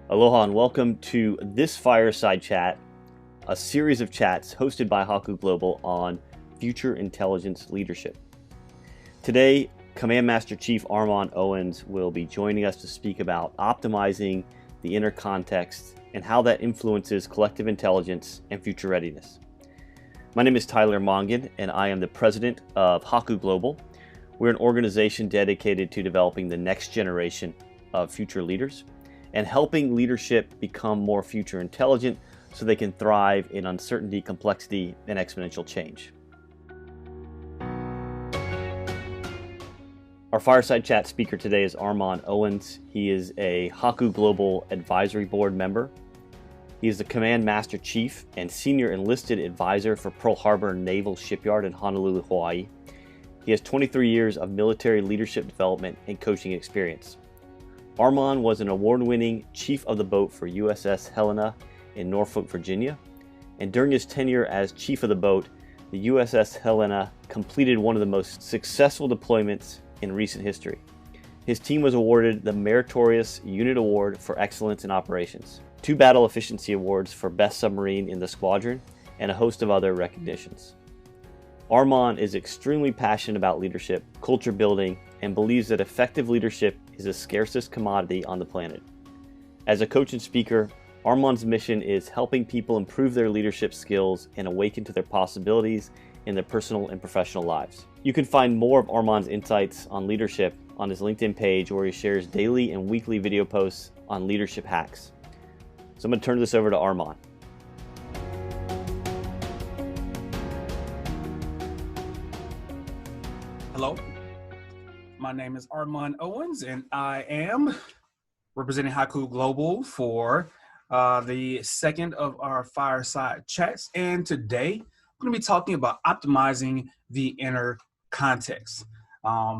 Aloha and welcome to this Fireside Chat, a series of chats hosted by Haku Global on future intelligence leadership. Today, Command Master Chief Armon Owens will be joining us to speak about optimizing the inner context and how that influences collective intelligence and future readiness. My name is Tyler Mongan, and I am the president of Haku Global. We're an organization dedicated to developing the next generation of future leaders and helping leadership become more future intelligent so they can thrive in uncertainty, complexity, and exponential change. Our Fireside Chat speaker today is Armon Owens. He is a Haku Global Advisory Board member. He is the Command Master Chief and Senior Enlisted Advisor for Pearl Harbor Naval Shipyard in Honolulu, Hawaii. He has 23 years of military leadership development and coaching experience. Armon was an award-winning chief of the boat for USS Helena in Norfolk, Virginia, and during his tenure as chief of the boat, the USS Helena completed one of the most successful deployments in recent history. His team was awarded the Meritorious Unit Award for Excellence in Operations, 2 Battle Efficiency Awards for Best Submarine in the Squadron, and a host of other recognitions. Armon is extremely passionate about leadership, culture building, and believes that effective leadership is the scarcest commodity on the planet. As a coach and speaker, Armon's mission is helping people improve their leadership skills and awaken to their possibilities in their personal and professional lives. You can find more of Armon's insights on leadership on his LinkedIn page, where he shares daily and weekly video posts on leadership hacks. So I'm going to turn this over to Armon. Hello, my name is Armon Owens, and I am representing Haku Global for the second of our Fireside Chats. And today, I'm going to be talking about optimizing the inner context. I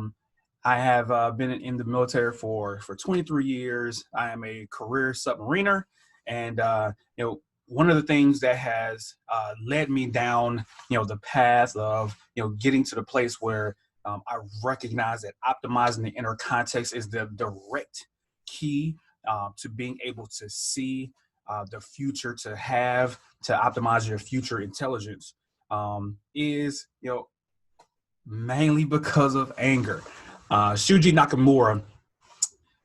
have been in the military for 23 years. I am a career submariner, and one of the things that has led me down, the path of getting to the place where I recognize that optimizing the inner context is the direct key to being able to see the future, to optimize your future intelligence, is mainly because of anger. Shuji Nakamura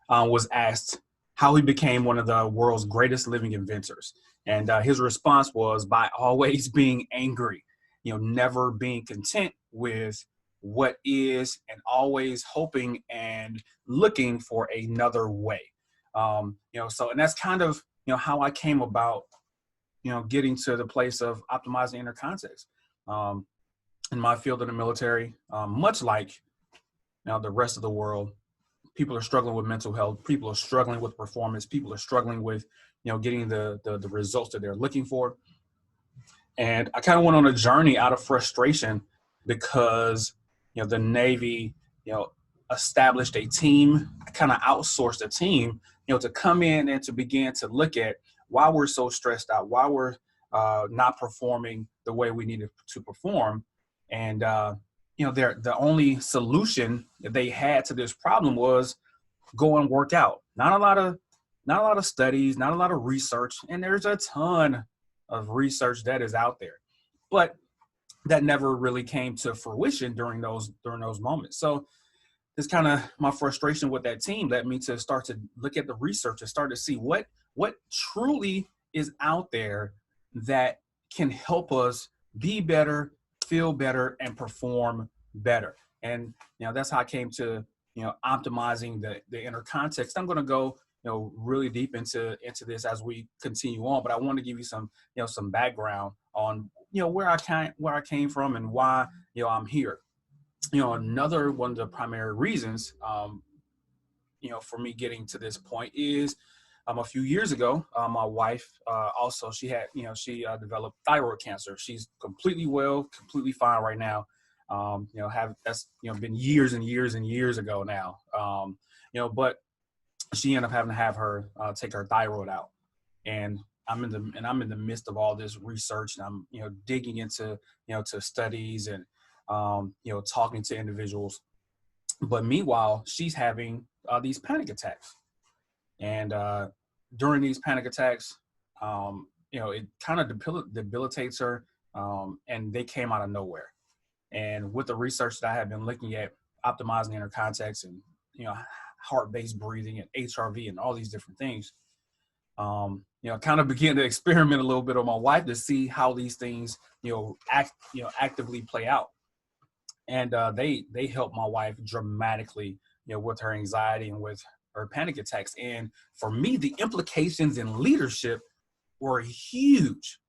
was asked how he became one of the world's greatest living inventors, and his response was by always being angry, never being content with what is, and always hoping and looking for another way. And that's kind of, how I came about, getting to the place of optimizing inner context. In my field in the military, much like the rest of the world, people are struggling with mental health. People are struggling with performance. People are struggling with, getting the results that they're looking for. And I kind of went on a journey out of frustration because the Navy, established a team, kind of outsourced a team, to come in and to begin to look at why we're so stressed out, why we're not performing the way we needed to perform. And, the only solution that they had to this problem was go and work out. Not a lot of studies, not a lot of research. And there's a ton of research that is out there, but that never really came to fruition during those moments. So this kind of my frustration with that team led me to start to look at the research and start to see what truly is out there that can help us be better, feel better, and perform better. And that's how I came to optimizing the inner context. I'm going to go really deep into this as we continue on, but I want to give you some background on where I came from and why I'm here. Another one of the primary reasons for me getting to this point is a few years ago, my wife also, she had she developed thyroid cancer. She's completely well, completely fine right now. That's been years and years and years ago now. But she ended up having to have her take her thyroid out, and I'm in the midst of all this research, and I'm digging into to studies and talking to individuals. But meanwhile, she's having these panic attacks. And during these panic attacks, it kind of debilitates her, and they came out of nowhere. And with the research that I have been looking at, optimizing inner context and, heart-based breathing and HRV and all these different things, kind of began to experiment a little bit on my wife to see how these things, actively play out. And they helped my wife dramatically, with her anxiety and with her panic attacks. And for me, the implications in leadership were huge.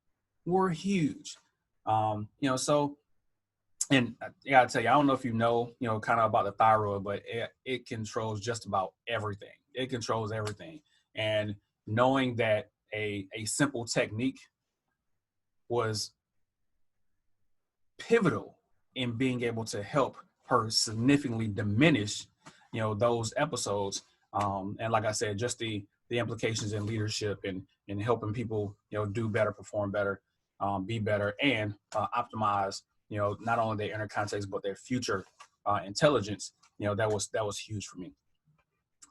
So, and I gotta tell you, I don't know if kind of about the thyroid, but it controls just about everything. It controls everything. And knowing that a simple technique was pivotal in being able to help her significantly diminish, those episodes. And like I said, just the implications in leadership and helping people, do better, perform better, be better, and optimize, not only their inner context, but their future intelligence, that was huge for me.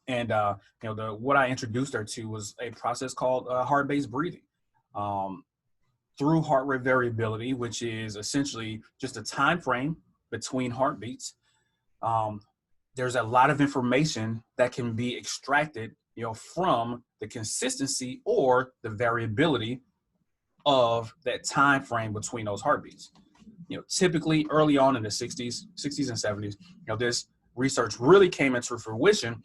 And, what I introduced her to was a process called heart-based breathing. Through heart rate variability, which is essentially just a time frame between heartbeats, there's a lot of information that can be extracted, from the consistency or the variability of that time frame between those heartbeats. Typically early on in the 60s and 70s, this research really came into fruition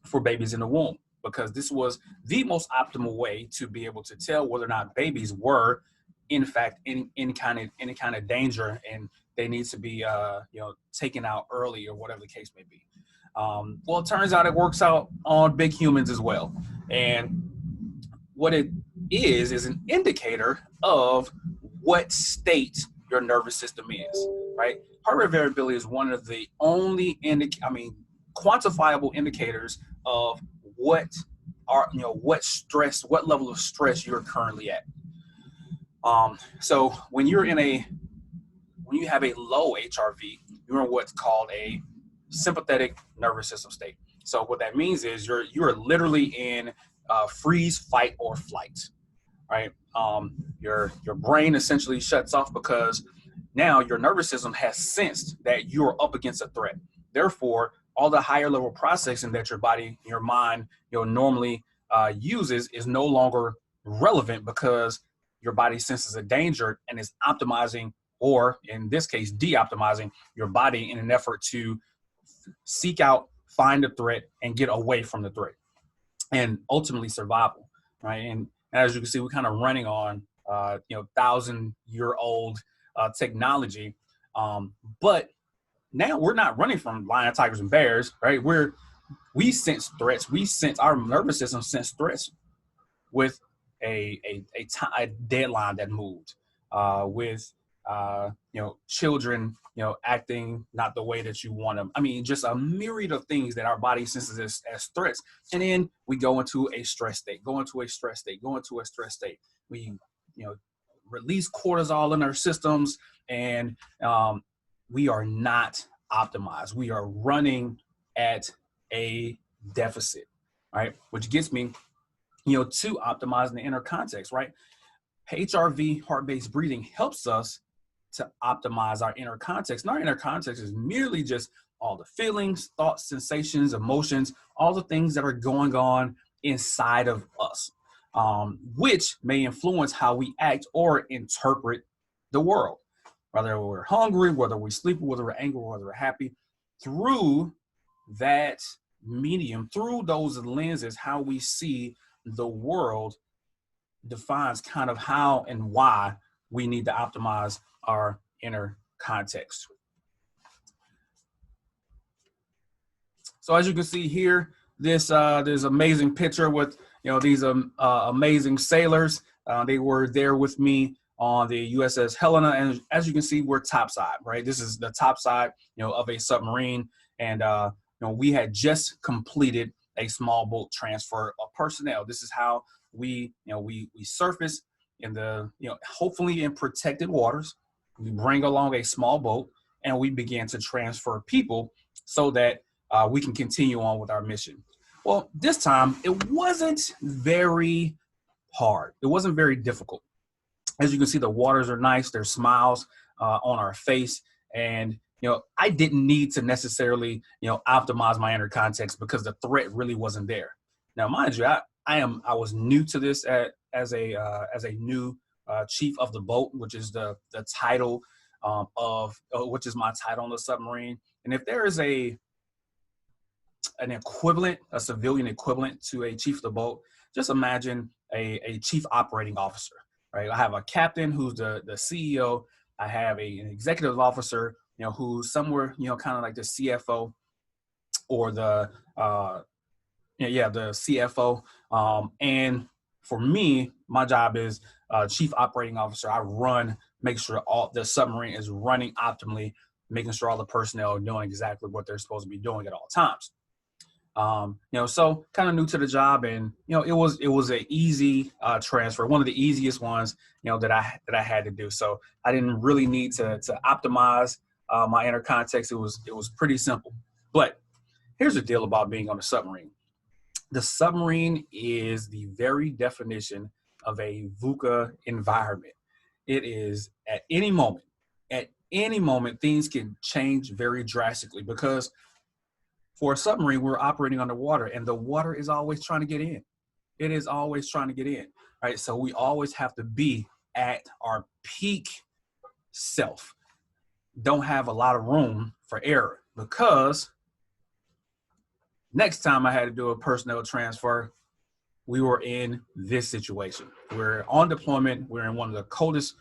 for babies in the womb, because this was the most optimal way to be able to tell whether or not babies were, in fact, in any kind of danger, and they need to be, taken out early, or whatever the case may be. Well, it turns out it works out on big humans as well. And what it is an indicator of what state your nervous system is, right? Heart rate variability is one of the only quantifiable indicators of what level of stress you're currently at. So when you have a low HRV, you're in what's called a sympathetic nervous system state. So what that means is you're literally in freeze, fight, or flight, right? Your brain essentially shuts off because now your nervous system has sensed that you're up against a threat. Therefore, all the higher level processing that your body, your mind, normally uses is no longer relevant, because your body senses a danger and is optimizing, or in this case, de-optimizing your body in an effort to seek out, find a threat, and get away from the threat, and ultimately survival, right? And as you can see, we're kind of running on, 1,000-year-old technology, but now we're not running from lions, tigers, and bears, right? We sense threats. Our nervous system sense threats with a deadline that moved, with children, acting not the way that you want them. I mean, just a myriad of things that our body senses as threats. And then we go into a stress state, We, release cortisol in our systems, and we are not optimized. We are running at a deficit, right? Which gets me, to optimizing the inner context, right? HRV, heart-based breathing, helps us to optimize our inner context. And our inner context is merely just all the feelings, thoughts, sensations, emotions, all the things that are going on inside of us, which may influence how we act or interpret the world. Whether we're hungry, whether we're sleepy, whether we're angry, whether we're happy, through that medium, through those lenses, how we see the world defines kind of how and why we need to optimize our inner context. So as you can see here, this amazing picture with these amazing sailors. They were there with me on the USS Helena, and as you can see, we're topside, right? This is the topside, of a submarine, and we had just completed a small boat transfer of personnel. This is how we surface in the, hopefully in protected waters. We bring along a small boat and we begin to transfer people so that we can continue on with our mission. Well, this time it wasn't very hard. It wasn't very difficult. As you can see, the waters are nice. There's smiles on our face. And, I didn't need to necessarily, optimize my inner context because the threat really wasn't there. Now, mind you, I was new to this as a new chief of the boat, which is the title which is my title on the submarine. And if there is an equivalent, a civilian equivalent to a chief of the boat, just imagine a chief operating officer, right? I have a captain who's the CEO. I have an executive officer, who's somewhere, kind of like the CFO or the CFO. And for me, my job is chief operating officer. I make sure all the submarine is running optimally, making sure all the personnel are doing exactly what they're supposed to be doing at all times. So kind of new to the job, and it was an easy transfer, one of the easiest ones that I had to do. So I didn't really need to optimize my inner context. It was pretty simple. But here's the deal about being on a submarine. The submarine is the very definition of a VUCA environment. It is at any moment, things can change very drastically because for a submarine, we're operating underwater and the water is always trying to get in. It is always trying to get in, right? So we always have to be at our peak self. Don't have a lot of room for error because next time I had to do a personnel transfer, we were in this situation. We're on deployment. We're in one of the coldest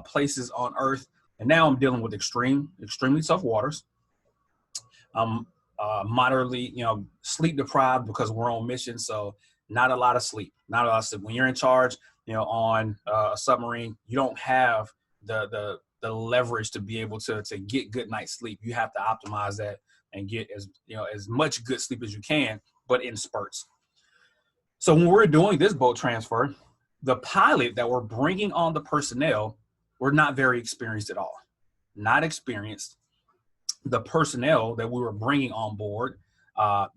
places on Earth. And now I'm dealing with extremely tough waters. I'm moderately, sleep deprived because we're on mission. So not a lot of sleep, When you're in charge, on a submarine, you don't have the leverage to be able to get good night's sleep. You have to optimize that and get as much good sleep as you can, but in spurts. So when we're doing this boat transfer, the pilot that we're bringing on the personnel were not very experienced at all. Not experienced. The personnel that we were bringing on board,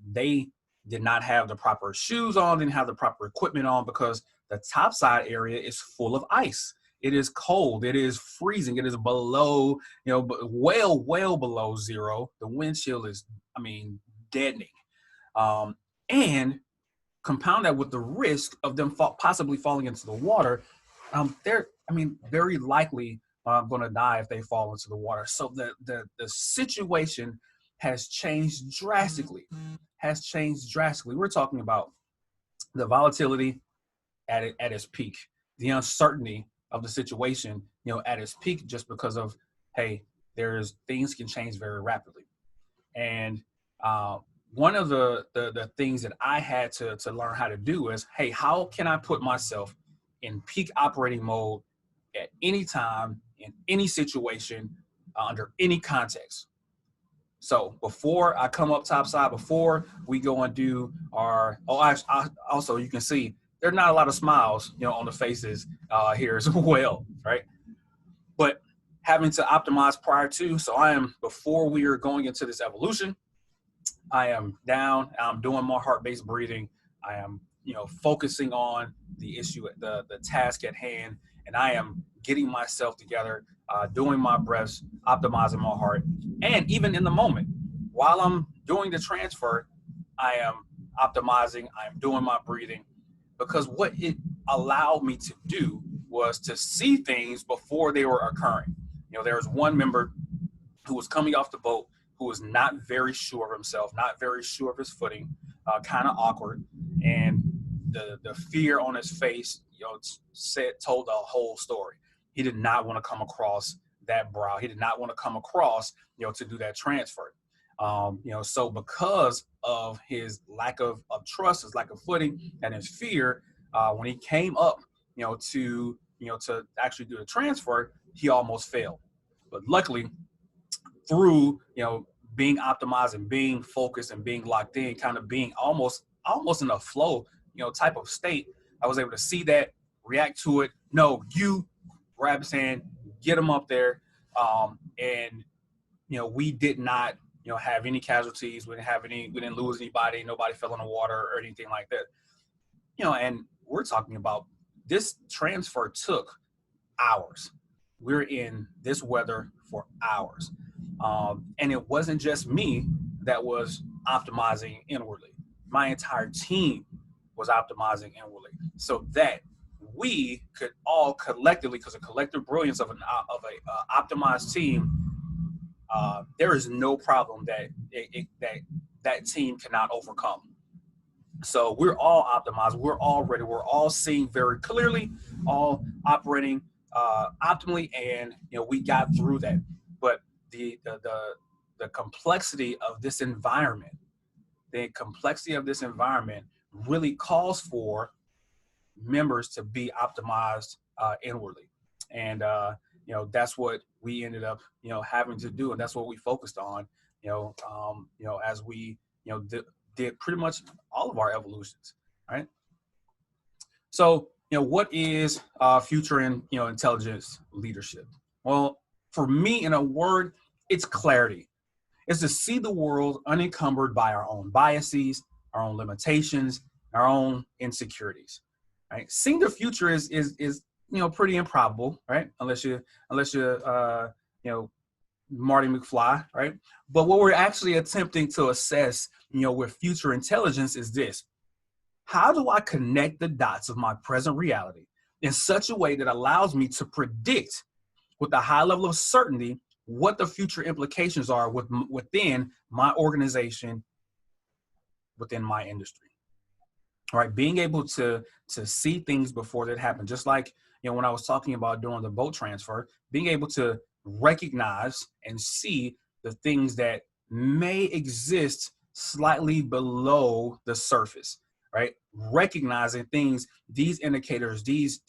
they did not have the proper shoes on, didn't have the proper equipment on because the topside area is full of ice. It is cold. It is freezing. It is below, well below zero. The wind chill is, deadening. And compound that with the risk of them possibly falling into the water, they're very likely going to die if they fall into the water. So the situation has changed drastically. We're talking about the volatility at its peak, the uncertainty of the situation, at its peak, just because of, hey, things can change very rapidly. And one of the things that I had to learn how to do is, hey, how can I put myself in peak operating mode at any time, in any situation, under any context? So before I come up topside, before we go and do also you can see there's not a lot of smiles, on the faces here as well, right? But having to optimize prior to, before we are going into this evolution, I am down, I'm doing more heart-based breathing. I am, focusing on the issue, the task at hand, and I am getting myself together, doing my breaths, optimizing my heart. And even in the moment, while I'm doing the transfer, I am optimizing, I'm doing my breathing, because what it allowed me to do was to see things before they were occurring. There was one member who was coming off the boat who was not very sure of himself, not very sure of his footing, kind of awkward. And the fear on his face, told the whole story. He did not want to come across that brow. He did not want to come across, to do that transfer. So because of his lack of trust, his lack of footing, and his fear, when he came up, to actually do the transfer, he almost failed. But luckily, through being optimized and being focused and being locked in, kind of being almost in a flow type of state, I was able to see that, react to it. No, you grab his hand, get him up there, and we did not have any casualties. We didn't lose anybody. Nobody fell in the water or anything like that. And we're talking about this transfer took hours. We're in this weather for hours. And it wasn't just me that was optimizing inwardly. My entire team was optimizing inwardly so that we could all collectively, because the collective brilliance of a optimized team, there is no problem that team cannot overcome. So we're all optimized. We're all ready. We're all seeing very clearly, all operating optimally, and we got through that. But the complexity of this environment, really calls for members to be optimized inwardly, and that's what we ended up having to do, and that's what we focused on as we did pretty much all of our evolutions, right? So what is future and intelligence leadership? Well, for me, in a word, it's clarity. It's to see the world unencumbered by our own biases, our own limitations, our own insecurities. Right? Seeing the future is pretty improbable, right? Unless you Marty McFly, right? But what we're actually attempting to assess, with future intelligence is this: how do I connect the dots of my present reality in such a way that allows me to predict with a high level of certainty what the future implications are within my organization, within my industry? All right, being able to see things before that happen, just like when I was talking about doing the boat transfer, being able to recognize and see the things that may exist slightly below the surface, right? Recognizing things, these indicators, these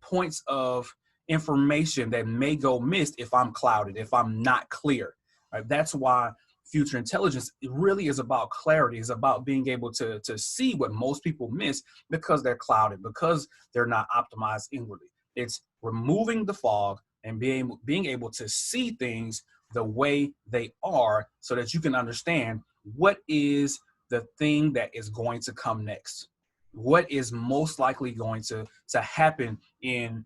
points of information that may go missed if I'm clouded, if I'm not clear, right? That's why future intelligence, it really is about clarity. It's about being able to see what most people miss because they're clouded, because they're not optimized inwardly. It's removing the fog and being able to see things the way they are so that you can understand what is the thing that is going to come next. What is most likely going to happen in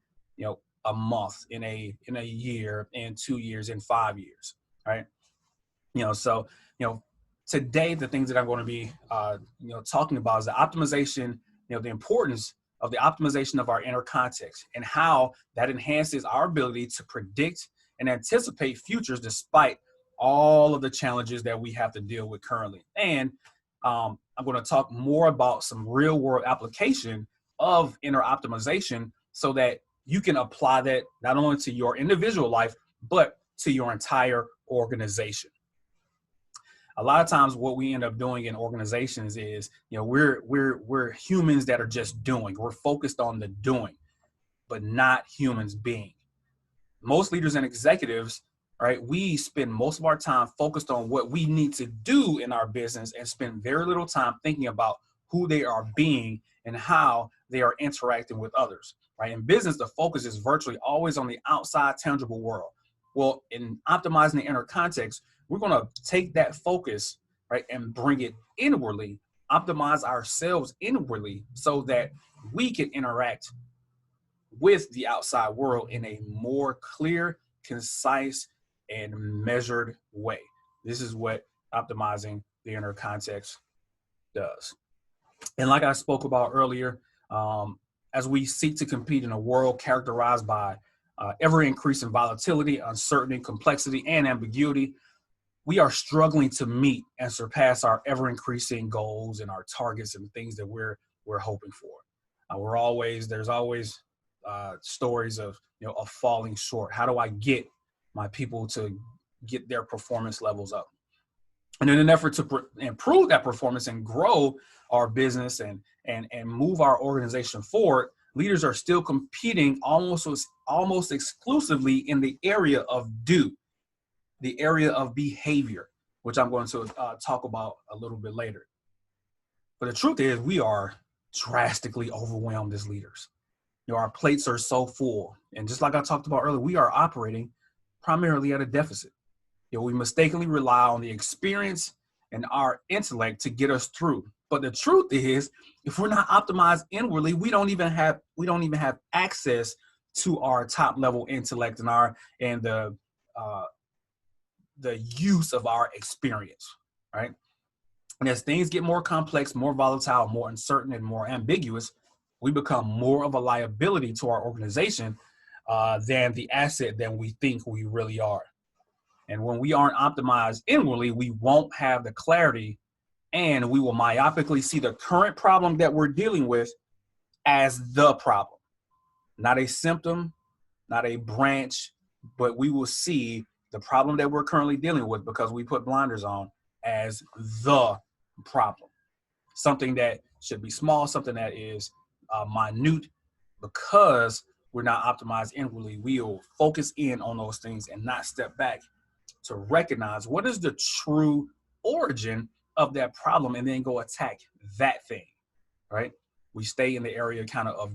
a month, in a year, in 2 years, in 5 years, right? So today the things that I'm going to be talking about is the optimization, the importance of the optimization of our inner context and how that enhances our ability to predict and anticipate futures despite all of the challenges that we have to deal with currently. And I'm going to talk more about some real world application of inner optimization so that you can apply that not only to your individual life, but to your entire organization. A lot of times what we end up doing in organizations is, we're humans that are just doing. We're focused on the doing, but not humans being. Most leaders and executives, right, we spend most of our time focused on what we need to do in our business and spend very little time thinking about who they are being and how they are interacting with others, right? In business, the focus is virtually always on the outside tangible world. Well, in optimizing the inner context, we're going to take that focus, right, and bring it inwardly, optimize ourselves inwardly so that we can interact with the outside world in a more clear, concise, and measured way. This is what optimizing the inner context does. And like I spoke about earlier, as we seek to compete in a world characterized by ever-increasing volatility, uncertainty, complexity, and ambiguity, we are struggling to meet and surpass our ever-increasing goals and our targets and things that we're hoping for. There's always stories of falling short. How do I get my people to get their performance levels up? And in an effort to improve that performance and grow our business and move our organization forward, leaders are still competing almost exclusively in the area of do, the area of behavior, which I'm going to talk about a little bit later. But the truth is, we are drastically overwhelmed as leaders. Our plates are so full. And just like I talked about earlier, we are operating primarily at a deficit. We mistakenly rely on the experience and our intellect to get us through. But the truth is, if we're not optimized inwardly, we don't even have access to our top level intellect and the use of our experience, right? And as things get more complex, more volatile, more uncertain, and more ambiguous, we become more of a liability to our organization than the asset that we think we really are. And when we aren't optimized inwardly, we won't have the clarity, and we will myopically see the current problem that we're dealing with as the problem, not a symptom, not a branch, but we will see the problem that we're currently dealing with, because we put blinders on, as the problem. Something that should be small, something that is minute. Because we're not optimized inwardly, we will focus in on those things and not step back to recognize what is the true origin of that problem, and then go attack that thing, right? We stay in the area kind of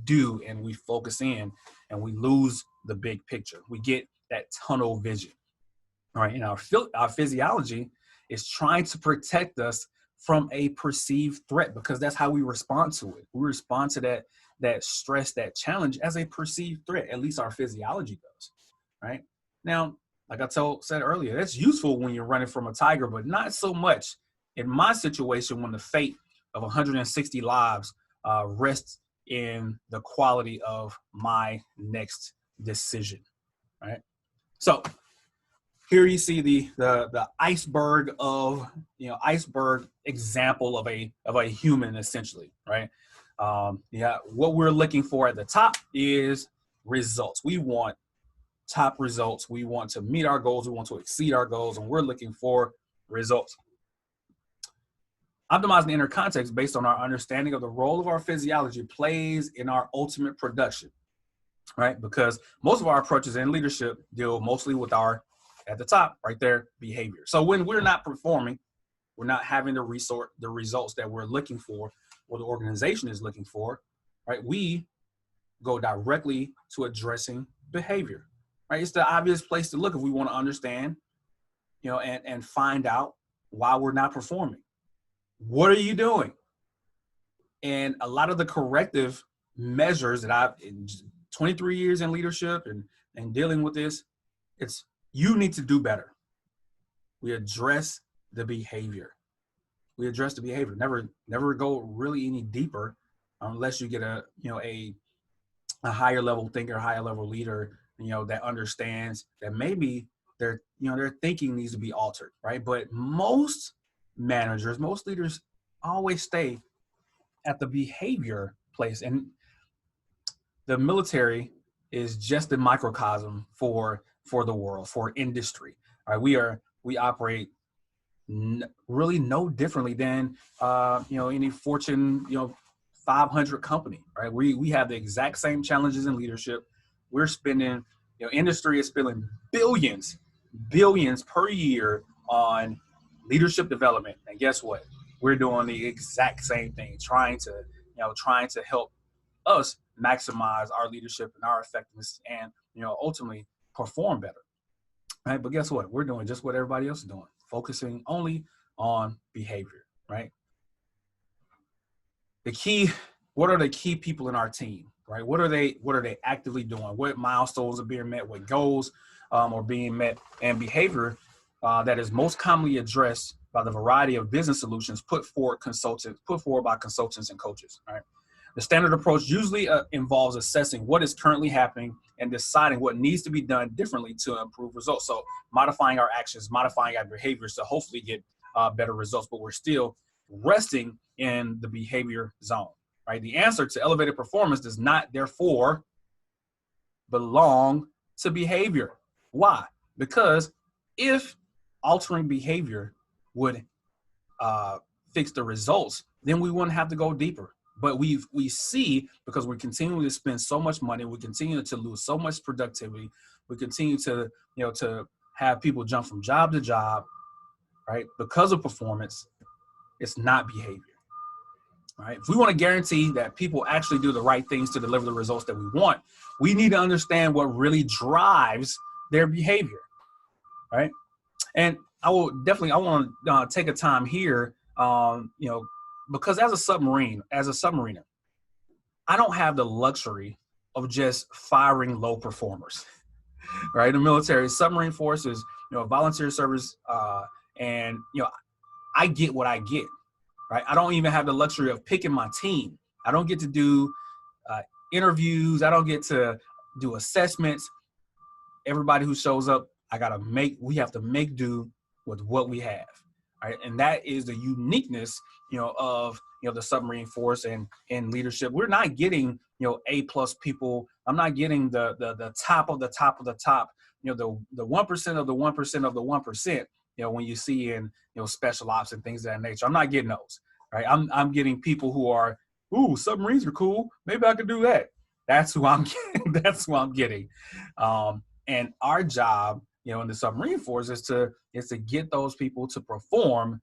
do, and we focus in, and we lose the big picture. We get that tunnel vision, right? And our physiology is trying to protect us from a perceived threat, because that's how we respond to it. We respond to that stress, that challenge, as a perceived threat. At least our physiology does, right? Now, like I said earlier, that's useful when you're running from a tiger, but not so much in my situation when the fate of 160 lives rests in the quality of my next decision, right? So here you see the iceberg iceberg example of a human, essentially, right? What we're looking for at the top is results. We want top results. We want to meet our goals. We want to exceed our goals, and we're looking for results. Optimizing the inner context based on our understanding of the role of our physiology plays in our ultimate production, right? Because most of our approaches in leadership deal mostly with our, at the top right there, behavior. So when we're not performing, we're not having the results that we're looking for, or the organization is looking for, right? We go directly to addressing behavior, right? It's the obvious place to look if we want to understand, and find out why we're not performing. What are you doing? And a lot of the corrective measures that I've, in 23 years in leadership and dealing with this, it's, you need to do better. We address the behavior. We address the behavior. Never go really any deeper unless you get a higher level thinker, higher level leader, that understands that maybe their thinking needs to be altered, right? But most managers, most leaders always stay at the behavior place, and the military is just a microcosm for the world, for industry. Right? We operate really no differently than any Fortune 500 company, right? We have the exact same challenges in leadership. We're spending, industry is spending billions per year on leadership development, and guess what? We're doing the exact same thing, trying to help us maximize our leadership and our effectiveness, and ultimately perform better, right? But guess what? We're doing just what everybody else is doing, focusing only on behavior, right? What are the key people in our team, right? What are they actively doing? What milestones are being met? What goals are being met? And behavior that is most commonly addressed by the variety of business solutions put forward by consultants and coaches, right? The standard approach usually involves assessing what is currently happening and deciding what needs to be done differently to improve results. So modifying our actions, modifying our behaviors to hopefully get better results, but we're still resting in the behavior zone, right? The answer to elevated performance does not, therefore, belong to behavior. Why? Because if altering behavior would fix the results, then we wouldn't have to go deeper. But we see, because we continue to spend so much money, we continue to lose so much productivity, we continue to to have people jump from job to job, right? Because of performance, it's not behavior, right? If we want to guarantee that people actually do the right things to deliver the results that we want, we need to understand what really drives their behavior, right? And I want to take a time here, because as a submariner, I don't have the luxury of just firing low performers, right? The military submarine force is, volunteer service, and I get what I get, right? I don't even have the luxury of picking my team. I don't get to do interviews. I don't get to do assessments. Everybody who shows up, we have to make do with what we have, right? And that is the uniqueness, of the submarine force and leadership. We're not getting A+ people. I'm not getting the top of the top of the top. The 1% of the 1% of the 1%. When you see in special ops and things of that nature, I'm not getting those, right? I'm getting people who are, ooh, submarines are cool. Maybe I could do that. That's who I'm getting. That's who I'm getting. And our job, in the submarine force is to get those people to perform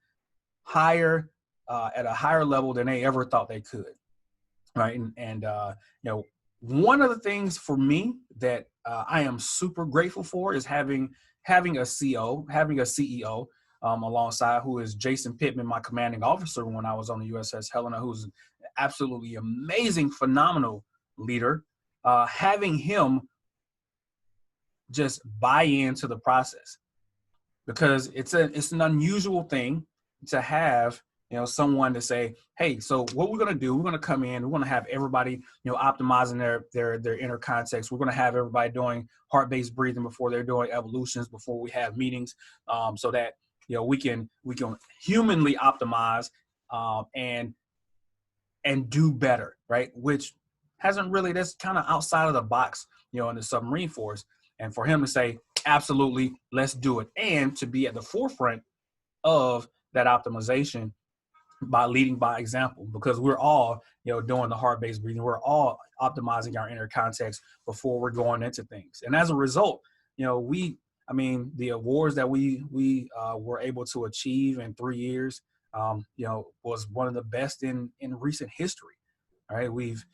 higher at a higher level than they ever thought they could, right? And one of the things for me that I am super grateful for is having a CEO alongside, who is Jason Pittman, my commanding officer when I was on the USS Helena, who's an absolutely amazing, phenomenal leader. Having him just buy into the process, because it's an unusual thing to have someone to say, hey, so what we're going to do, we're going to come in, we're going to have everybody optimizing their inner context. We're going to have everybody doing heart-based breathing before they're doing evolutions, before we have meetings, so that we can humanly optimize and do better, right? Which that's kind of outside of the box in the submarine force. And for him to say, absolutely, let's do it, and to be at the forefront of that optimization by leading by example, because we're all doing the heart-based breathing, we're all optimizing our inner context before we're going into things. And as a result, the awards that we were able to achieve in 3 years, was one of the best in recent history. All right, we've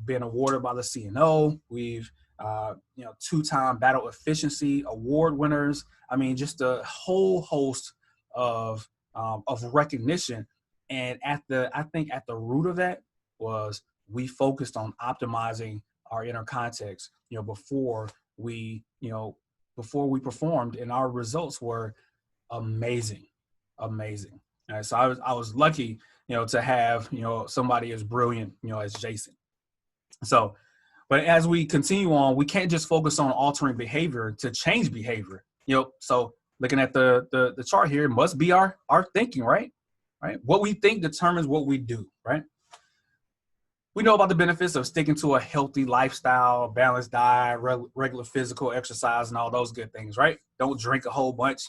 been awarded by the CNO. We've 2-time battle efficiency award winners. I mean, just a whole host of recognition. And I think at the root of that was we focused on optimizing our inner context, before we performed, and our results were amazing. All right, so I was lucky, to have, somebody as brilliant, as Jason. So, but as we continue on, we can't just focus on altering behavior to change behavior. So looking at the chart here, it must be our thinking, right? Right. What we think determines what we do, right? We know about the benefits of sticking to a healthy lifestyle, balanced diet, regular physical exercise, and all those good things, right? Don't drink a whole bunch.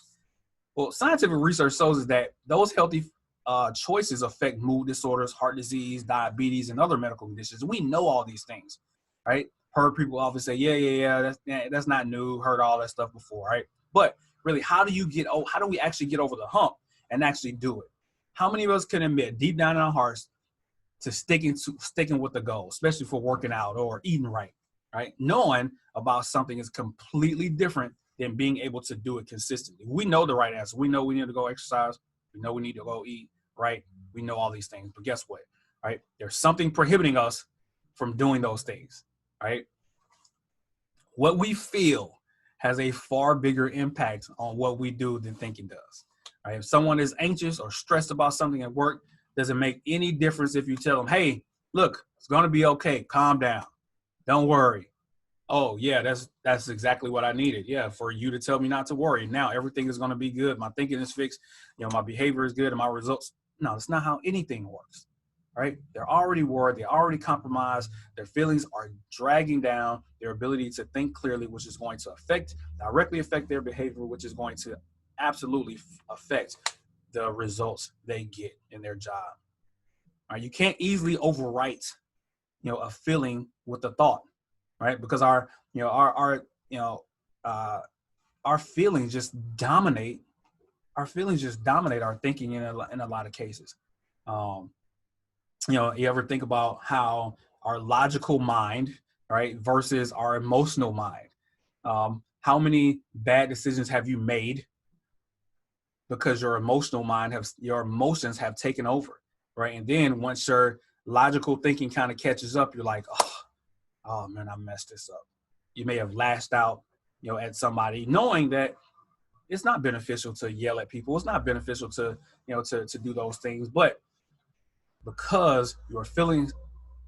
Well, scientific research shows us that those healthy choices affect mood disorders, heart disease, diabetes, and other medical conditions. We know all these things, right? Heard people often say, yeah, that's not new. Heard all that stuff before, right? But really, how do we actually get over the hump and actually do it? How many of us can admit deep down in our hearts to sticking with the goal, especially for working out or eating right? Knowing about something is completely different than being able to do it consistently. We know the right answer. We know we need to go exercise. We know we need to go eat, right? We know all these things, but guess what, right? There's something prohibiting us from doing those things, right? What we feel has a far bigger impact on what we do than thinking does. Right? If someone is anxious or stressed about something at work, doesn't make any difference if you tell them, hey, look, it's going to be okay. Calm down. Don't worry. Oh, yeah, that's exactly what I needed. Yeah, for you to tell me not to worry. Now everything is going to be good. My thinking is fixed. My behavior is good and my results. No, that's not how anything works. Right? They're already worried. They're already compromised. Their feelings are dragging down their ability to think clearly, which is going to directly affect their behavior, which is going to absolutely affect the results they get in their job. All right, you can't easily overwrite, a feeling with a thought, right? Because our feelings just dominate. Our feelings just dominate our thinking in a lot of cases. You ever think about how our logical mind, right, versus our emotional mind? How many bad decisions have you made because your emotions have taken over, right? And then once your logical thinking kind of catches up, you're like, oh man, I messed this up. You may have lashed out, at somebody, knowing that it's not beneficial to yell at people. It's not beneficial to, to do those things. But because you're feeling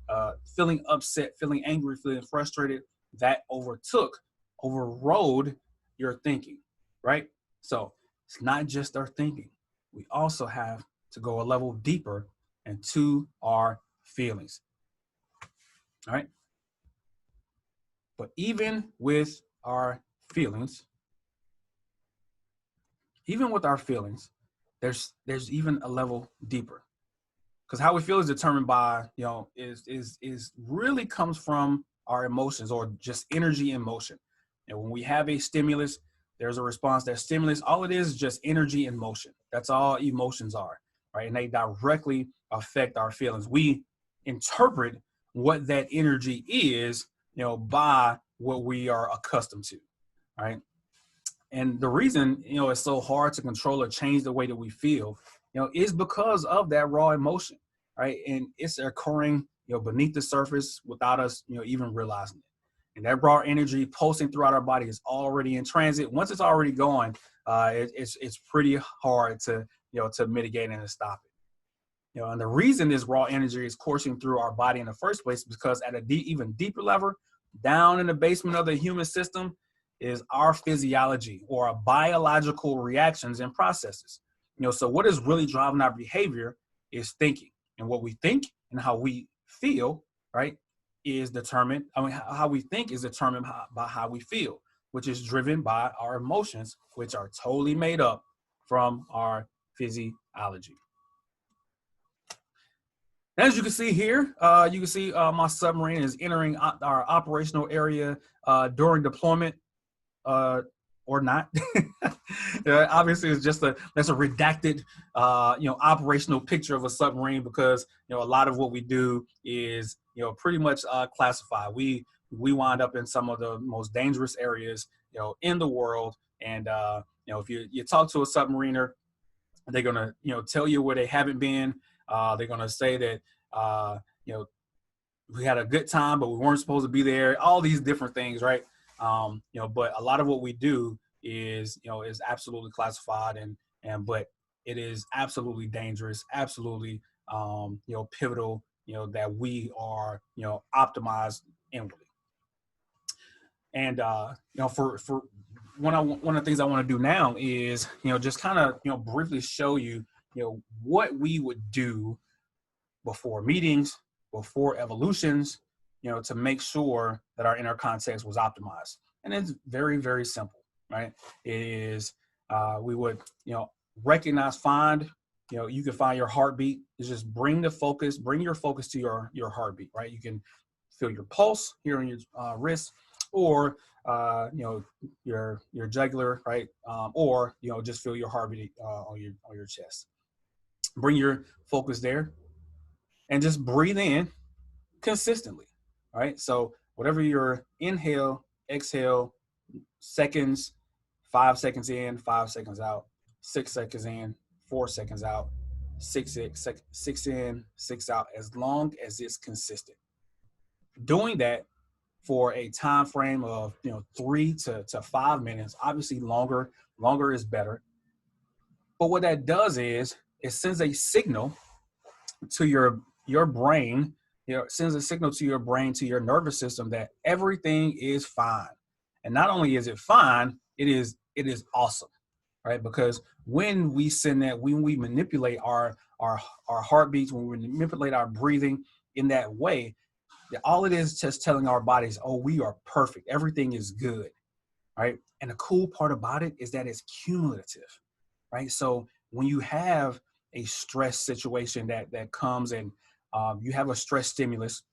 upset, feeling angry, feeling frustrated, that overrode your thinking, right? So it's not just our thinking. We also have to go a level deeper into our feelings, all right? But even with our feelings, there's even a level deeper, because how we feel is determined by, is really comes from our emotions, or just energy in motion. And when we have a stimulus, there's a response. That stimulus, all it is just energy in motion. That's all emotions are, right? And they directly affect our feelings. We interpret what that energy is, by what we are accustomed to, right? And the reason, it's so hard to control or change the way that we feel, is because of that raw emotion, right? And it's occurring, beneath the surface without us, even realizing it. And that raw energy pulsing throughout our body is already in transit. Once it's already going, it's pretty hard to, to mitigate and to stop it. And the reason this raw energy is coursing through our body in the first place is because at a even deeper level, down in the basement of the human system, is our physiology, or our biological reactions and processes. So what is really driving our behavior is thinking. And what we think and how we feel, right, is determined. How we think is determined by how we feel, which is driven by our emotions, which are totally made up from our physiology. As you can see here, my submarine is entering our operational area during deployment, or not. Obviously, it's just that's a redacted, operational picture of a submarine, because a lot of what we do is pretty much classified. We wind up in some of the most dangerous areas in the world, and if you talk to a submariner, they're gonna tell you where they haven't been. They're gonna say that we had a good time, but we weren't supposed to be there. All these different things, right? But a lot of what we do is absolutely classified, but it is absolutely dangerous, absolutely, pivotal, that we are, optimized inwardly. And, for one of the things I want to do now is, just kind of, briefly show you, what we would do before meetings, before evolutions, to make sure that our inner context was optimized. And it's very, very simple, right? It is, we would, recognize, find, you can find your heartbeat. It's just bring your focus to your heartbeat, right? You can feel your pulse here on your wrist, or, your jugular, right? Or, just feel your heartbeat on your chest. Bring your focus there and just breathe in consistently. All right. So whatever your inhale, exhale, seconds, 5 seconds in, 5 seconds out, 6 seconds in, 4 seconds out, six in, 6 out, as long as it's consistent. Doing that for a time frame of 3 to 5 minutes. Obviously longer is better. But what that does is it sends a signal to your brain. Sends a signal to your brain, to your nervous system, that everything is fine. And not only is it fine, it is awesome, right? Because when we manipulate our heartbeats, when we manipulate our breathing in that way, all it is just telling our bodies, oh, we are perfect. Everything is good, right? And the cool part about it is that it's cumulative, right? So when you have a stress situation that comes and you have a stress stimulus,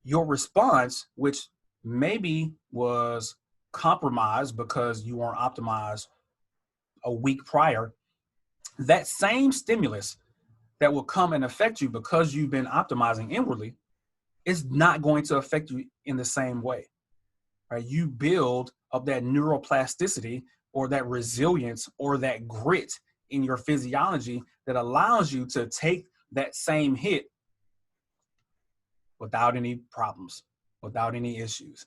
your response, which maybe was compromised because you weren't optimized a week prior, that same stimulus that will come and affect you because you've been optimizing inwardly is not going to affect you in the same way, right? You build up that neuroplasticity, or that resilience, or that grit in your physiology that allows you to take that same hit without any problems, without any issues.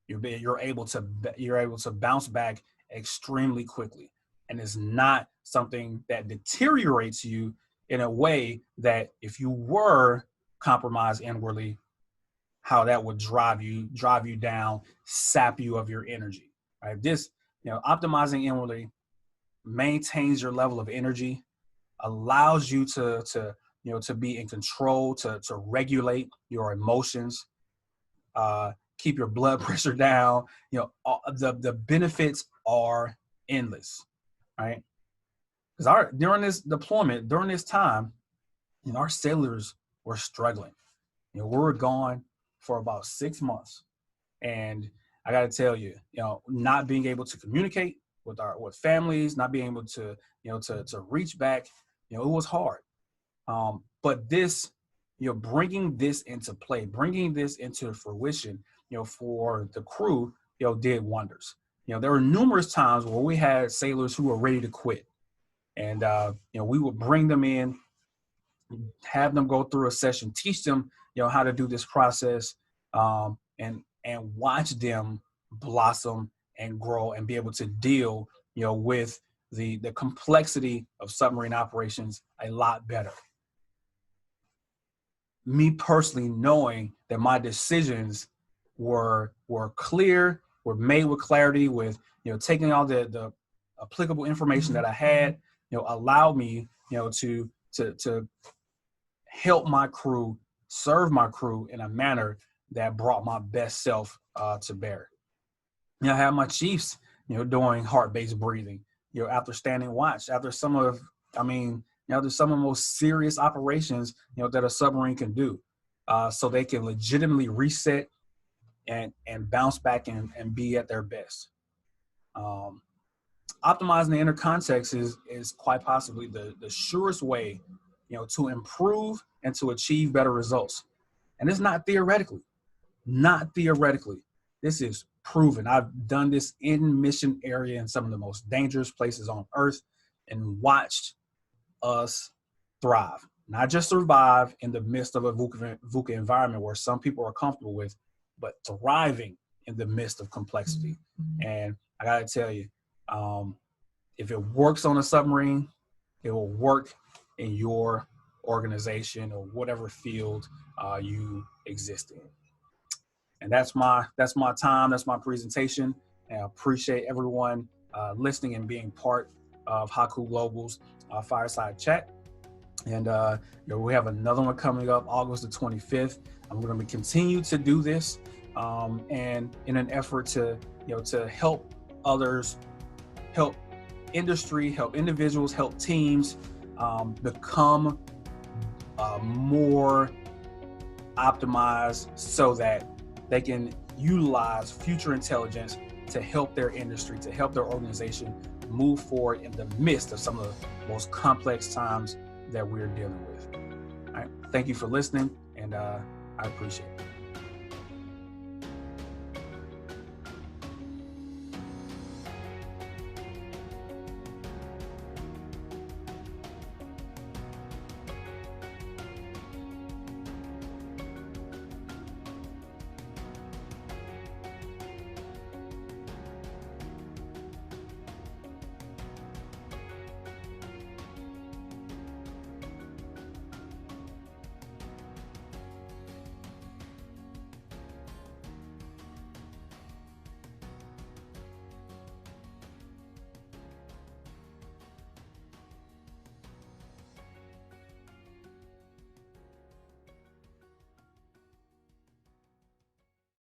You're able to bounce back extremely quickly, and it's not something that deteriorates you in a way that if you were compromised inwardly, how that would drive you down, sap you of your energy. Right? This, optimizing inwardly maintains your level of energy, allows you to be in control, to regulate your emotions, keep your blood pressure down. The benefits are endless, right? Because during this deployment, during this time, our sailors were struggling. We were gone for about 6 months, and I got to tell you, not being able to communicate with families, not being able to to reach back, it was hard. But this, bringing this into play, bringing this into fruition, for the crew, did wonders. There were numerous times where we had sailors who were ready to quit, and we would bring them in, have them go through a session, teach them, how to do this process, and watch them blossom and grow and be able to deal, with the complexity of submarine operations a lot better. Me personally knowing that my decisions were clear, were made with clarity, with taking all the applicable information that I had, allowed me to help my crew, serve my crew in a manner that brought my best self to bear. I had my chiefs doing heart-based breathing after standing watch, after some of there's some of the most serious operations, that a submarine can do, so they can legitimately reset and bounce back and be at their best. Optimizing the inner context is quite possibly the surest way, to improve and to achieve better results. And it's not theoretically. This is proven. I've done this in mission area in some of the most dangerous places on Earth and watched us thrive, not just survive in the midst of a VUCA environment where some people are comfortable with, but thriving in the midst of complexity. And I gotta tell you, if it works on a submarine, it will work in your organization or whatever field you exist in. And that's my time. That's my presentation. And I appreciate everyone listening and being part of Haku Global's Fireside Chat. And we have another one coming up August the 25th. I'm going to continue to do this, and in an effort to help others, help industry, help individuals, help teams become more optimized so that they can utilize future intelligence to help their industry, to help their organization move forward in the midst of some of the most complex times that we're dealing with. All right. Thank you for listening, and I appreciate it.